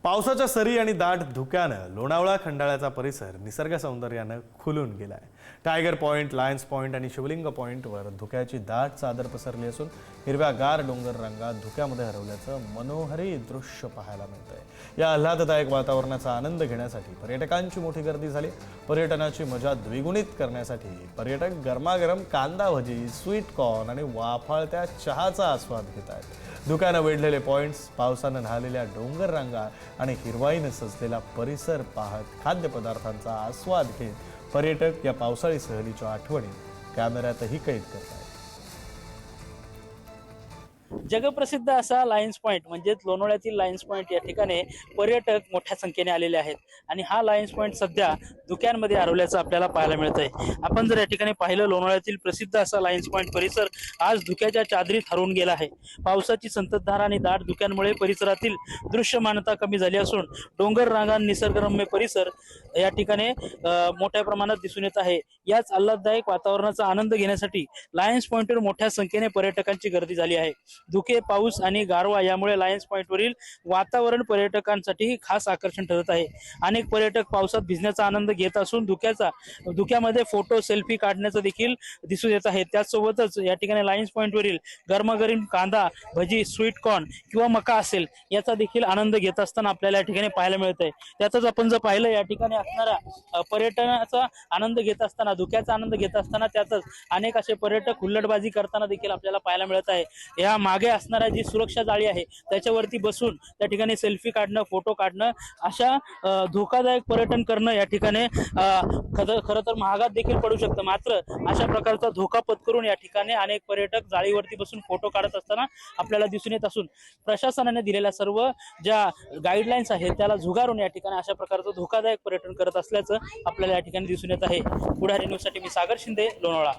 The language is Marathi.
पावसाच्या सरी आणि दाट धुक्यानं लोणावळा खंडाळ्याचा परिसर निसर्ग सौंदर्यानं खुलून गेलाय। टायगर पॉइंट, लायन्स पॉइंट आणि शिवलिंग पॉइंटवर धुक्याची दाट चादर पसरली असून हिरव्यागार डोंगर रांगा धुक्यामध्ये हरवल्याचं मनोहरी दृश्य पाहायला मिळतंय। या आल्हाददायक वातावरणाचा आनंद घेण्यासाठी पर्यटकांची मोठी गर्दी झाली। पर्यटनाची मजा द्विगुणित करण्यासाठी पर्यटक गरमागरम कांदा भजी, स्वीट कॉर्न आणि वाफाळत्या चहाचा आस्वाद घेत आहेत। धुक्यानं वेढलेले पॉइंट्स, पावसानं न्हालेल्या डोंगर रांगा आणि हिरवाईनं सजलेला परिसर पाहत खाद्यपदार्थांचा आस्वाद घेत पर्यटक या पावसाळी सहलीच्या आठवणी कॅमेऱ्यातही कैद करतात। जगप्रसिद्ध असा लायन्स पॉइंट म्हणजेच लोणावळ्यातील लायन्स पॉइंट या ठिकाणी पर्यटक मोठ्या संख्येने आलेले आहेत आणि हा लायन्स पॉइंट सध्या धुक्यांमध्ये हरवल्याचं आपल्याला पाहायला मिळतंय। आपण जर या ठिकाणी पाहिलं, लोणावळ्यातील प्रसिद्ध असा लायन्स पॉइंट परिसर आज धुक्याच्या चादरीत हरवून गेला आहे। पावसाची संततधार आणि दाट धुक्यांमुळे परिसरातील दृश्यमानता कमी झाली असून डोंगर रांगा, निसर्गरम्य परिसर या ठिकाणी मोठ्या प्रमाणात दिसून येत आहे। याच आल्हाददायक वातावरणाचा आनंद घेण्यासाठी लायन्स पॉइंटवर मोठ्या संख्येने पर्यटकांची गर्दी झाली आहे। धुके, पाऊस आणि गारवा यामुळे लायन्स पॉइंटवरील वातावरण पर्यटकांसाठी खास आकर्षण ठरत आहे। अनेक पर्यटक पावसात भिजण्याचा आनंद घेत असून धुक्यामध्ये फोटो, सेल्फी काढण्याचं देखील दिसून येत आहे। त्याचसोबतच या ठिकाणी लायन्स पॉइंटवरील गरमागरम कांदा भजी, स्वीट कॉर्न किंवा मका असेल याचा देखील आनंद घेत असताना आपल्याला या ठिकाणी पाहायला मिळत आहे। त्यातच आपण जर पाहिलं, या ठिकाणी असणारा पर्यटनाचा आनंद घेत असताना, धुक्याचा आनंद घेत असताना त्यातच अनेक असे पर्यटक हुल्लडबाजी करताना देखील आपल्याला पाहायला मिळत आहे। या मागे असणारा जी सुरक्षा जाळी आहे त्याच्यावरती बसून त्या ठिकाणी सेल्फी काढणं, फोटो काढणं, अशा धोकादायक पर्यटन करणं या ठिकाणी खरं तर महागात देखील पडू शकतं। मात्र अशा प्रकारचा धोका पत्करून या ठिकाणी अनेक पर्यटक जाळीवरती बसून फोटो काढत असताना आपल्याला दिसून येत असून प्रशासनाने दिलेल्या सर्व ज्या गाईडलाईन्स आहेत त्याला झुगारून या ठिकाणी अशा प्रकारचं धोकादायक पर्यटन करत असल्याचं आपल्याला या ठिकाणी दिसून येत आहे। पुढारी न्यूजसाठी मी सागर शिंदे, लोणावळा।